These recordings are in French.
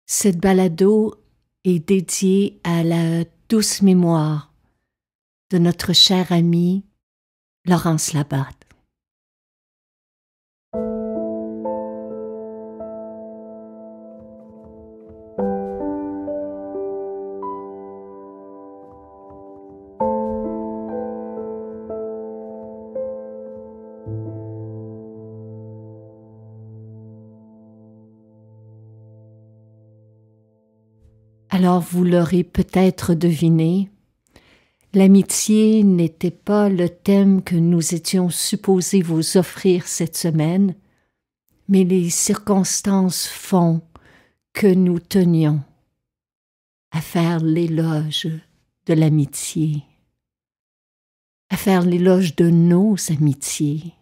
Cette balado est dédiée à la douce mémoire de notre chère amie Laurence Labatte. Alors vous l'aurez peut-être deviné, l'amitié n'était pas le thème que nous étions supposés vous offrir cette semaine, mais les circonstances font que nous tenions à faire l'éloge de l'amitié, à faire l'éloge de nos amitiés,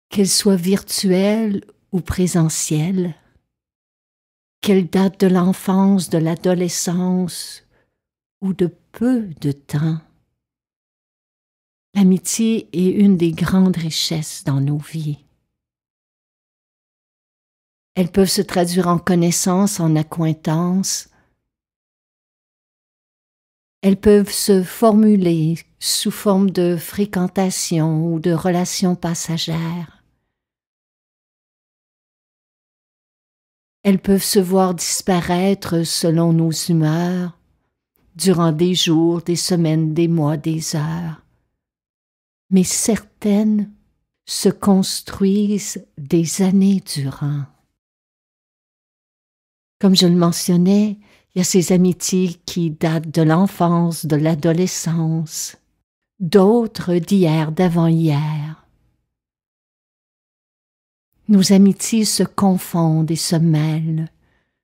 qu'elles soient virtuelles ou présentielles, qu'elles datent de l'enfance, de l'adolescence ou de peu de temps. L'amitié est une des grandes richesses dans nos vies. Elles peuvent se traduire en connaissances, en accointances. Elles peuvent se formuler sous forme de fréquentation ou de relations passagères. Elles peuvent se voir disparaître selon nos humeurs, durant des jours, des semaines, des mois, des heures. Mais certaines se construisent des années durant. Comme je le mentionnais, il y a ces amitiés qui datent de l'enfance, de l'adolescence, d'autres d'hier, d'avant-hier. Nos amitiés se confondent et se mêlent,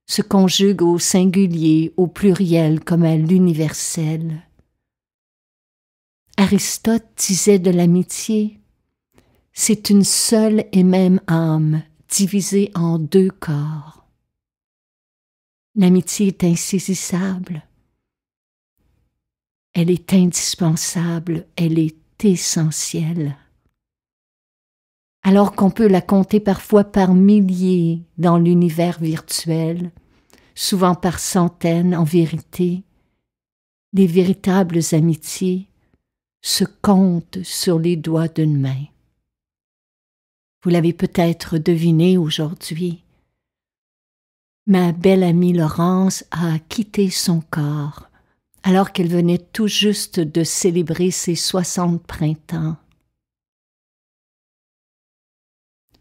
se conjuguent au singulier, au pluriel comme à l'universel. Aristote disait de l'amitié, c'est une seule et même âme divisée en deux corps. L'amitié est insaisissable, elle est indispensable, elle est essentielle. Alors qu'on peut la compter parfois par milliers dans l'univers virtuel, souvent par centaines en vérité, les véritables amitiés se comptent sur les doigts d'une main. Vous l'avez peut-être deviné aujourd'hui, ma belle amie Laurence a quitté son corps alors qu'elle venait tout juste de célébrer ses 60 printemps.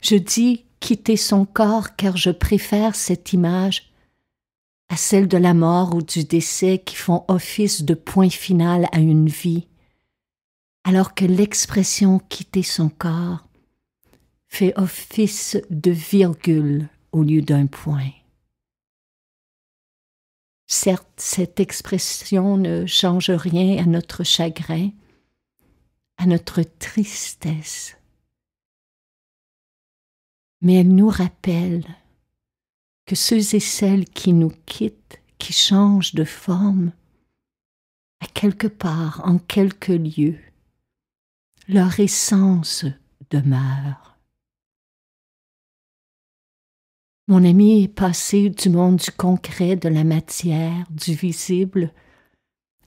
Je dis quitter son corps car je préfère cette image à celle de la mort ou du décès qui font office de point final à une vie, alors que l'expression quitter son corps fait office de virgule au lieu d'un point. Certes, cette expression ne change rien à notre chagrin, à notre tristesse, mais elle nous rappelle que ceux et celles qui nous quittent, qui changent de forme, à quelque part, en quelque lieu, leur essence demeure. Mon ami est passé du monde du concret, de la matière, du visible,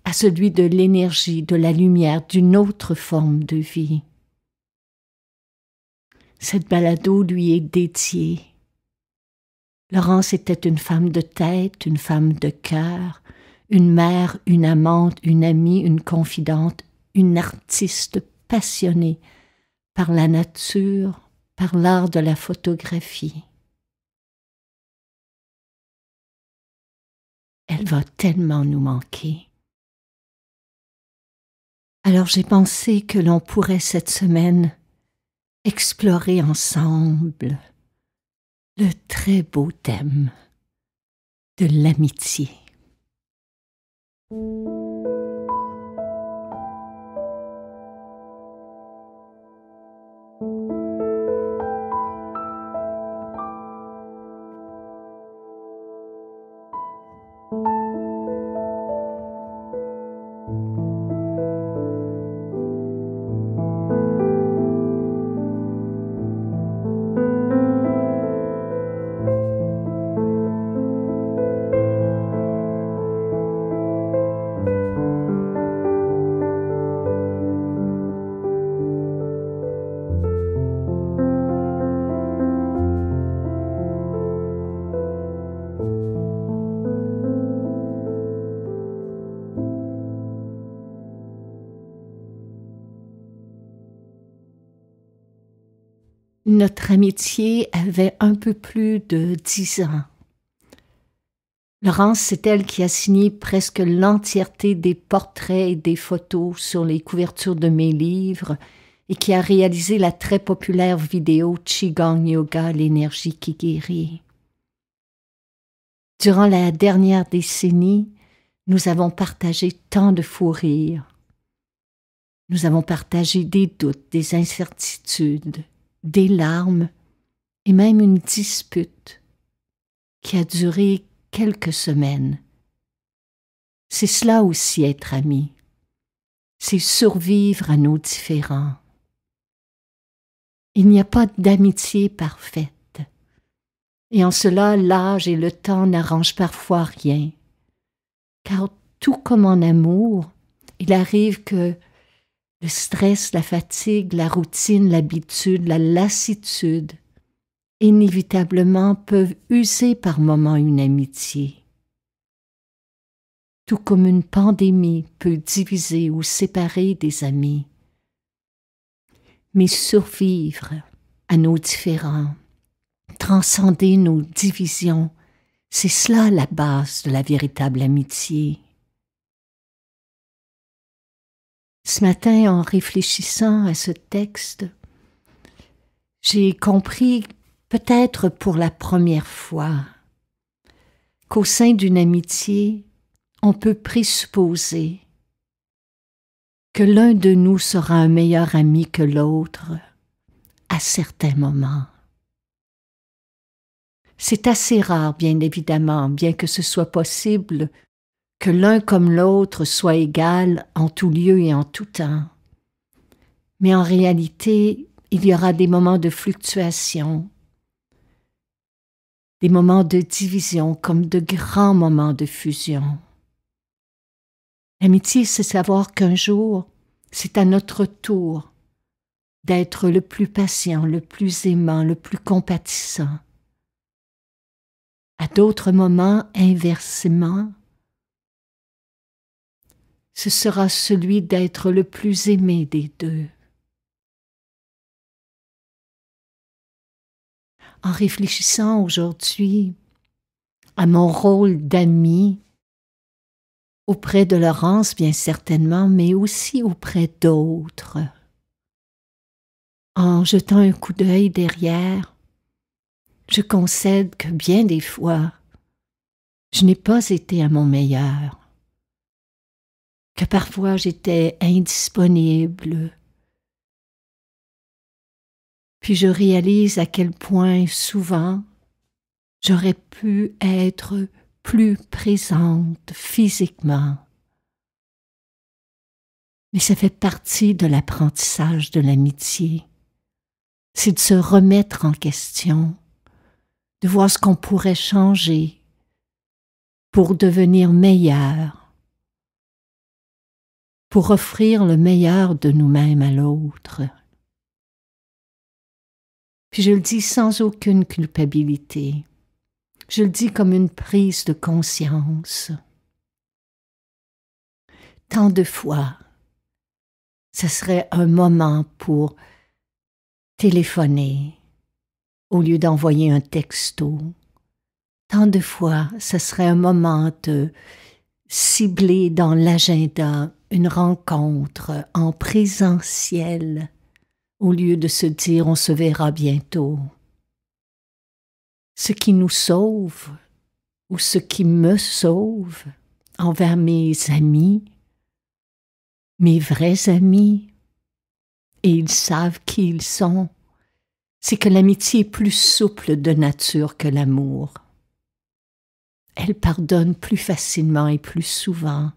à celui de l'énergie, de la lumière, d'une autre forme de vie. Cette balado lui est dédiée. Laurence était une femme de tête, une femme de cœur, une mère, une amante, une amie, une confidente, une artiste passionnée par la nature, par l'art de la photographie. Elle va tellement nous manquer. Alors j'ai pensé que l'on pourrait cette semaine explorer ensemble le très beau thème de l'amitié. Notre amitié avait un peu plus de 10 ans. Laurence, c'est elle qui a signé presque l'entièreté des portraits et des photos sur les couvertures de mes livres et qui a réalisé la très populaire vidéo Qigong Yoga, l'énergie qui guérit. Durant la dernière décennie, nous avons partagé tant de fous rires. Nous avons partagé des doutes, des incertitudes, des larmes et même une dispute qui a duré quelques semaines. C'est cela aussi être ami. C'est survivre à nos différends. Il n'y a pas d'amitié parfaite. Et en cela, l'âge et le temps n'arrangent parfois rien. Car tout comme en amour, il arrive que le stress, la fatigue, la routine, l'habitude, la lassitude, inévitablement peuvent user par moments une amitié. Tout comme une pandémie peut diviser ou séparer des amis. Mais survivre à nos différends, transcender nos divisions, c'est cela la base de la véritable amitié. Ce matin, en réfléchissant à ce texte, j'ai compris, peut-être pour la première fois, qu'au sein d'une amitié, on peut présupposer que l'un de nous sera un meilleur ami que l'autre à certains moments. C'est assez rare, bien évidemment, bien que ce soit possible, que l'un comme l'autre soit égal en tout lieu et en tout temps. Mais en réalité, il y aura des moments de fluctuation, des moments de division comme de grands moments de fusion. L'amitié, c'est savoir qu'un jour, c'est à notre tour d'être le plus patient, le plus aimant, le plus compatissant. À d'autres moments, inversement, ce sera celui d'être le plus aimé des deux. En réfléchissant aujourd'hui à mon rôle d'ami auprès de Laurence, bien certainement, mais aussi auprès d'autres, en jetant un coup d'œil derrière, je concède que bien des fois, je n'ai pas été à mon meilleur, que parfois j'étais indisponible. Puis je réalise à quel point souvent j'aurais pu être plus présente physiquement. Mais ça fait partie de l'apprentissage de l'amitié. C'est de se remettre en question, de voir ce qu'on pourrait changer pour devenir meilleur, pour offrir le meilleur de nous-mêmes à l'autre. Puis je le dis sans aucune culpabilité. Je le dis comme une prise de conscience. Tant de fois, ce serait un moment pour téléphoner au lieu d'envoyer un texto. Tant de fois, ce serait un moment de cibler dans l'agenda une rencontre en présentiel au lieu de se dire on se verra bientôt. Ce qui nous sauve ou ce qui me sauve envers mes amis, mes vrais amis, et ils savent qui ils sont, c'est que l'amitié est plus souple de nature que l'amour. Elle pardonne plus facilement et plus souvent.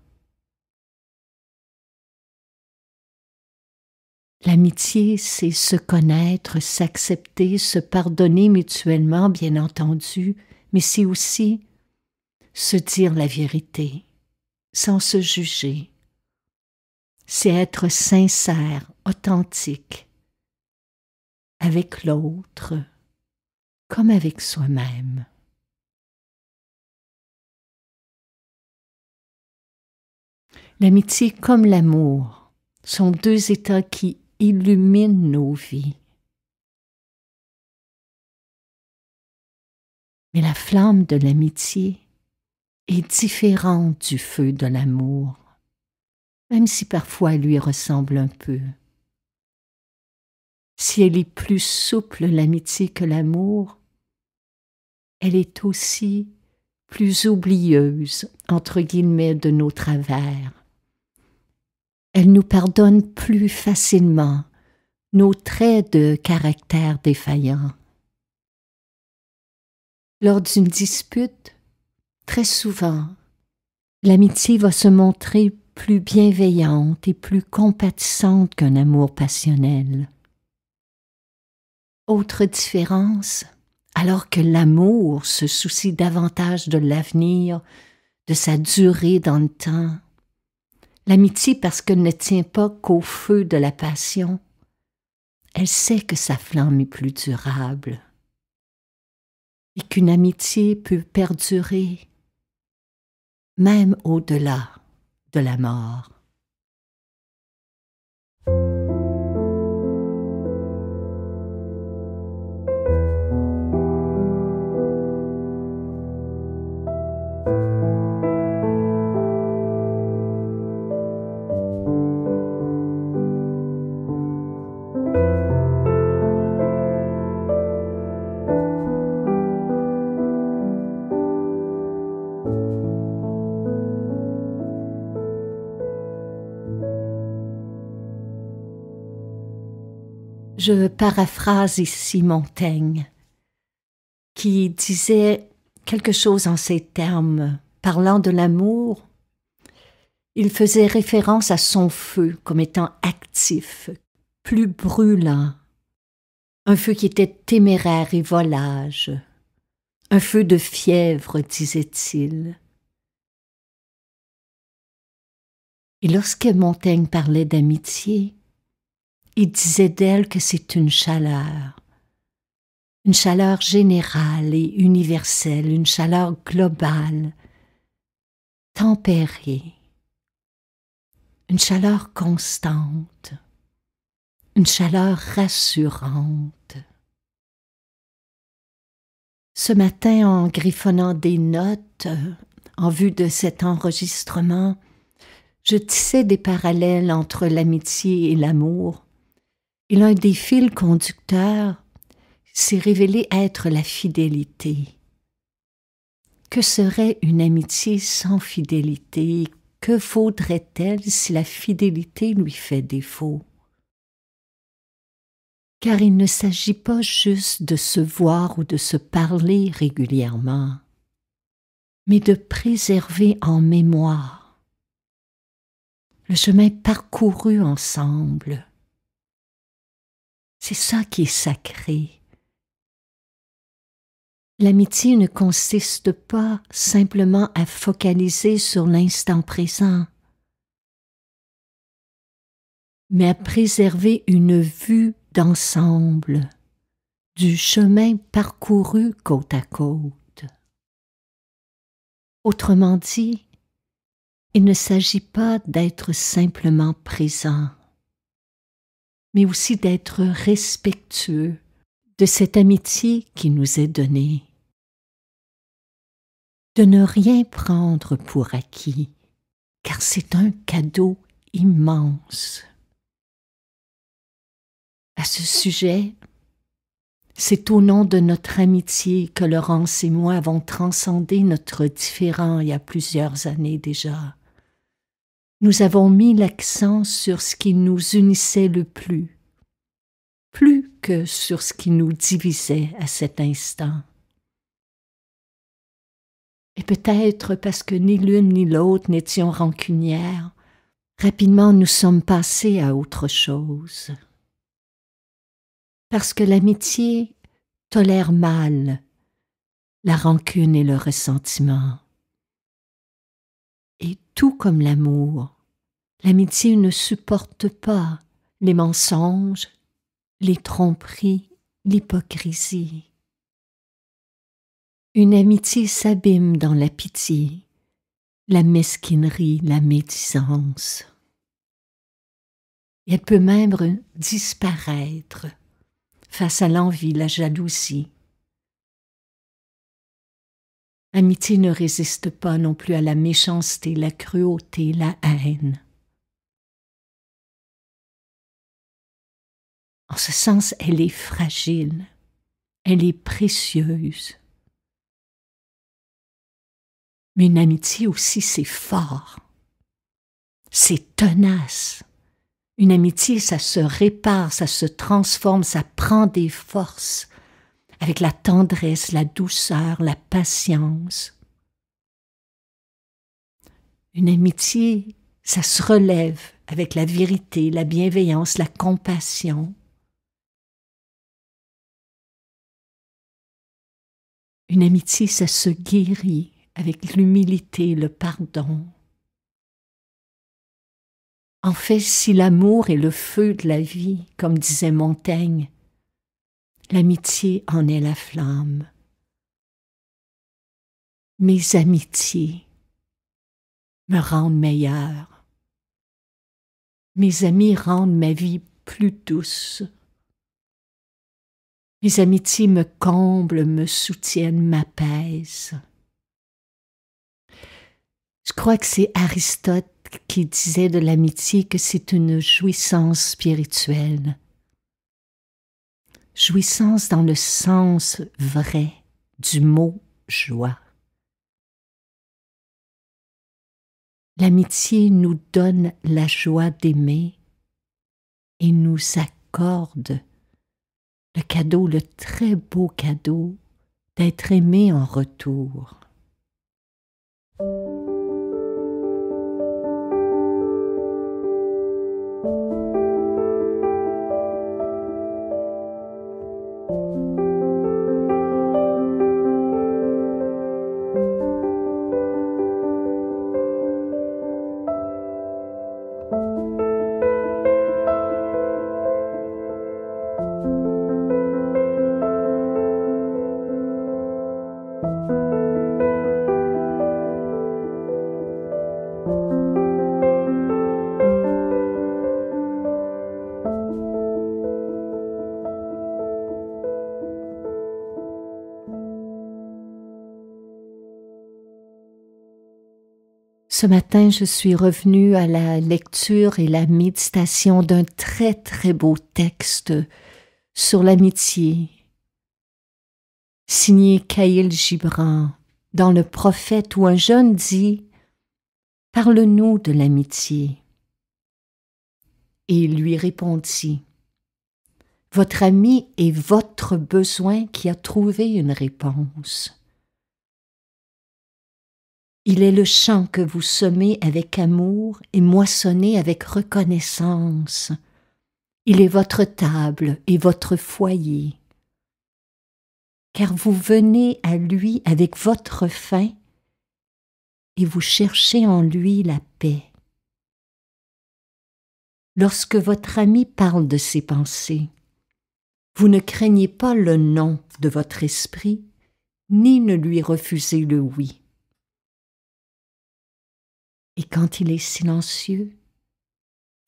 L'amitié, c'est se connaître, s'accepter, se pardonner mutuellement, bien entendu, mais c'est aussi se dire la vérité, sans se juger. C'est être sincère, authentique, avec l'autre, comme avec soi-même. L'amitié comme l'amour sont deux états qui illuminent nos vies. Mais la flamme de l'amitié est différente du feu de l'amour, même si parfois elle lui ressemble un peu. Si elle est plus souple l'amitié que l'amour, elle est aussi plus oublieuse, entre guillemets, de nos travers. Elle nous pardonne plus facilement nos traits de caractère défaillants. Lors d'une dispute, très souvent, l'amitié va se montrer plus bienveillante et plus compatissante qu'un amour passionnel. Autre différence, alors que l'amour se soucie davantage de l'avenir, de sa durée dans le temps, l'amitié, parce qu'elle ne tient pas qu'au feu de la passion, elle sait que sa flamme est plus durable et qu'une amitié peut perdurer même au-delà de la mort. Je paraphrase ici Montaigne, qui disait quelque chose en ces termes. Parlant de l'amour, il faisait référence à son feu comme étant actif, plus brûlant, un feu qui était téméraire et volage, un feu de fièvre, disait-il. Et lorsque Montaigne parlait d'amitié, il disait d'elle que c'est une chaleur générale et universelle, une chaleur globale, tempérée, une chaleur constante, une chaleur rassurante. Ce matin, en griffonnant des notes, en vue de cet enregistrement, je tissais des parallèles entre l'amitié et l'amour, et l'un des fils conducteurs s'est révélé être la fidélité. Que serait une amitié sans fidélité? Que vaudrait-elle si la fidélité lui fait défaut? Car il ne s'agit pas juste de se voir ou de se parler régulièrement, mais de préserver en mémoire le chemin parcouru ensemble. C'est ça qui est sacré. L'amitié ne consiste pas simplement à focaliser sur l'instant présent, mais à préserver une vue d'ensemble du chemin parcouru côte à côte. Autrement dit, il ne s'agit pas d'être simplement présent, mais aussi d'être respectueux de cette amitié qui nous est donnée. De ne rien prendre pour acquis, car c'est un cadeau immense. À ce sujet, c'est au nom de notre amitié que Laurence et moi avons transcendé notre différend il y a plusieurs années déjà. Nous avons mis l'accent sur ce qui nous unissait le plus que sur ce qui nous divisait à cet instant. Et peut-être parce que ni l'une ni l'autre n'étions rancunières, rapidement nous sommes passés à autre chose. Parce que l'amitié tolère mal la rancune et le ressentiment. Et tout comme l'amour, l'amitié ne supporte pas les mensonges, les tromperies, l'hypocrisie. Une amitié s'abîme dans la pitié, la mesquinerie, la médisance. Et elle peut même disparaître face à l'envie, la jalousie. L'amitié ne résiste pas non plus à la méchanceté, la cruauté, la haine. En ce sens, elle est fragile, elle est précieuse. Mais une amitié aussi, c'est fort, c'est tenace. Une amitié, ça se répare, ça se transforme, ça prend des forces, avec la tendresse, la douceur, la patience. Une amitié, ça se relève avec la vérité, la bienveillance, la compassion. Une amitié, ça se guérit avec l'humilité, le pardon. En fait, si l'amour est le feu de la vie, comme disait Montaigne, l'amitié en est la flamme. Mes amitiés me rendent meilleure. Mes amis rendent ma vie plus douce. Mes amitiés me comblent, me soutiennent, m'apaisent. Je crois que c'est Aristote qui disait de l'amitié que c'est une jouissance spirituelle. Jouissance dans le sens vrai du mot joie. L'amitié nous donne la joie d'aimer et nous accorde le cadeau, le très beau cadeau d'être aimé en retour. Ce matin, je suis revenue à la lecture et la méditation d'un très très beau texte sur l'amitié, signé Khalil Gibran, dans Le Prophète, où un jeune dit « Parle-nous de l'amitié ». Et il lui répondit « Votre ami est votre besoin qui a trouvé une réponse. Il est le champ que vous semez avec amour et moissonnez avec reconnaissance. Il est votre table et votre foyer. Car vous venez à lui avec votre faim et vous cherchez en lui la paix. Lorsque votre ami parle de ses pensées, vous ne craignez pas le non de votre esprit, ni ne lui refusez le oui. Et quand il est silencieux,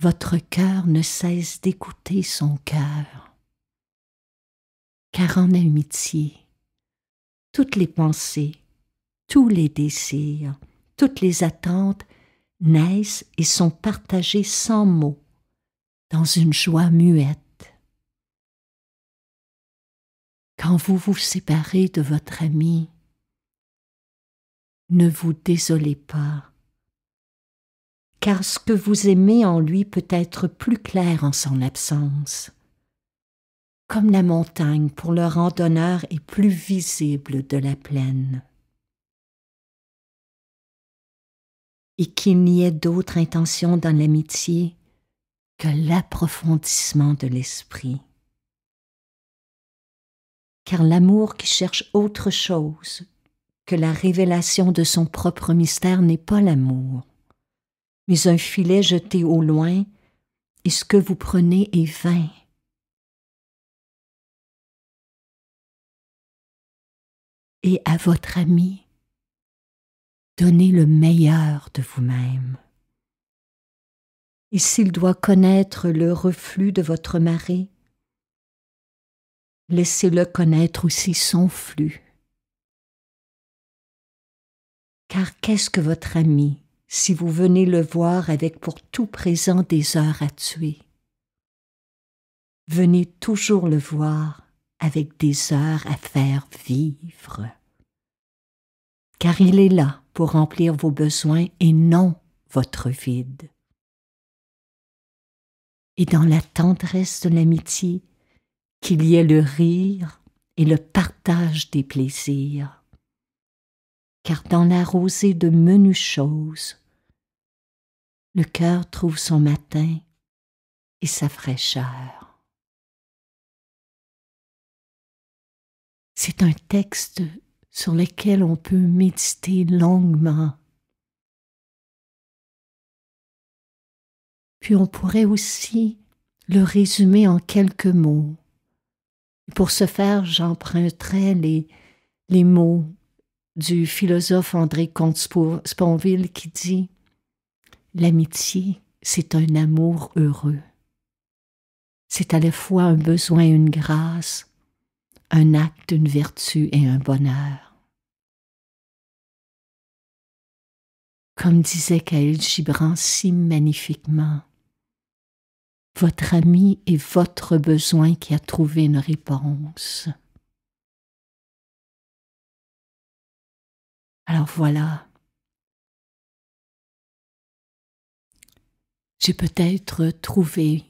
votre cœur ne cesse d'écouter son cœur. Car en amitié, toutes les pensées, tous les désirs, toutes les attentes naissent et sont partagées sans mots, dans une joie muette. Quand vous vous séparez de votre ami, ne vous désolez pas, car ce que vous aimez en lui peut être plus clair en son absence. Comme la montagne pour le randonneur est plus visible de la plaine. Et qu'il n'y ait d'autre intention dans l'amitié que l'approfondissement de l'esprit. Car l'amour qui cherche autre chose que la révélation de son propre mystère n'est pas l'amour, mais un filet jeté au loin, et ce que vous prenez est vain. Et à votre ami, donnez le meilleur de vous-même. Et s'il doit connaître le reflux de votre marée, laissez-le connaître aussi son flux. Car qu'est-ce que votre ami si vous venez le voir avec pour tout présent des heures à tuer? Venez toujours le voir avec des heures à faire vivre. Car il est là pour remplir vos besoins et non votre vide. Et dans la tendresse de l'amitié, qu'il y ait le rire et le partage des plaisirs. Car dans la rosée de menues choses, le cœur trouve son matin et sa fraîcheur. C'est un texte sur lequel on peut méditer longuement. Puis on pourrait aussi le résumer en quelques mots. Pour ce faire, j'emprunterai les mots du philosophe André Comte-Sponville qui dit « L'amitié, c'est un amour heureux. C'est à la fois un besoin et une grâce, un acte, une vertu et un bonheur. » Comme disait Khalil Gibran si magnifiquement, votre ami est votre besoin qui a trouvé une réponse. Alors voilà, j'ai peut-être trouvé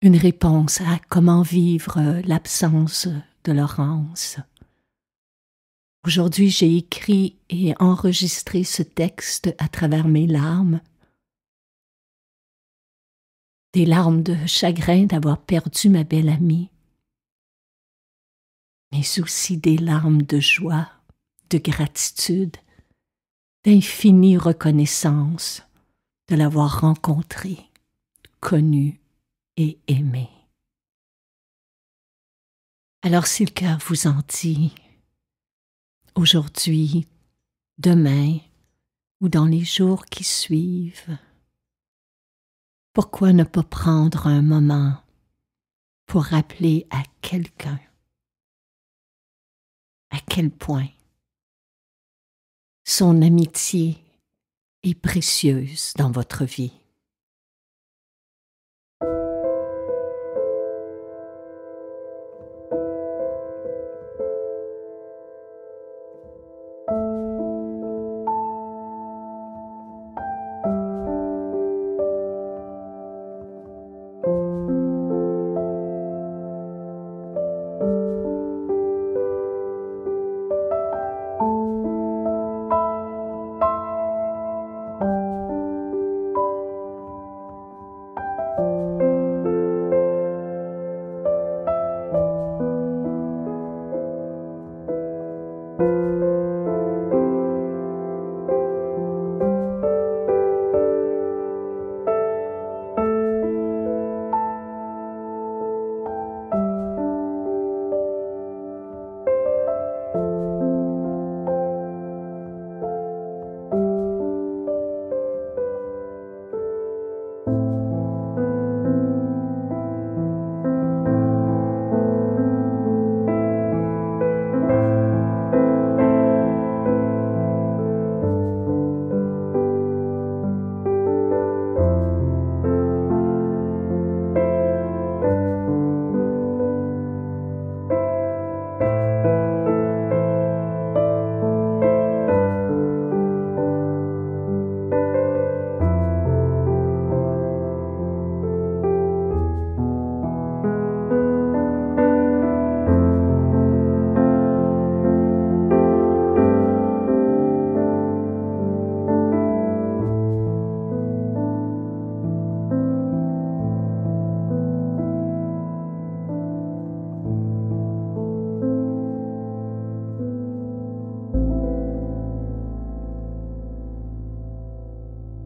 une réponse à comment vivre l'absence de Laurence. Aujourd'hui, j'ai écrit et enregistré ce texte à travers mes larmes. Des larmes de chagrin d'avoir perdu ma belle amie, mais aussi des larmes de joie, de gratitude, d'infinie reconnaissance de l'avoir rencontrée, connue et aimée. Alors si le cœur vous en dit, aujourd'hui, demain ou dans les jours qui suivent, pourquoi ne pas prendre un moment pour rappeler à quelqu'un à quel point son amitié est précieuse dans votre vie?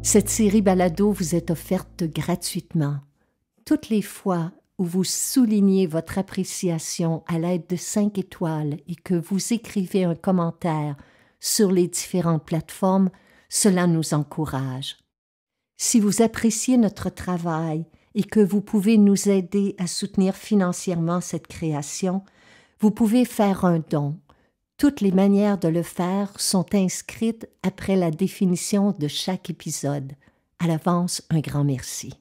Cette série balado vous est offerte gratuitement. Toutes les fois où vous soulignez votre appréciation à l'aide de 5 étoiles et que vous écrivez un commentaire sur les différentes plateformes, cela nous encourage. Si vous appréciez notre travail et que vous pouvez nous aider à soutenir financièrement cette création, vous pouvez faire un don. Toutes les manières de le faire sont inscrites après la définition de chaque épisode. À l'avance, un grand merci.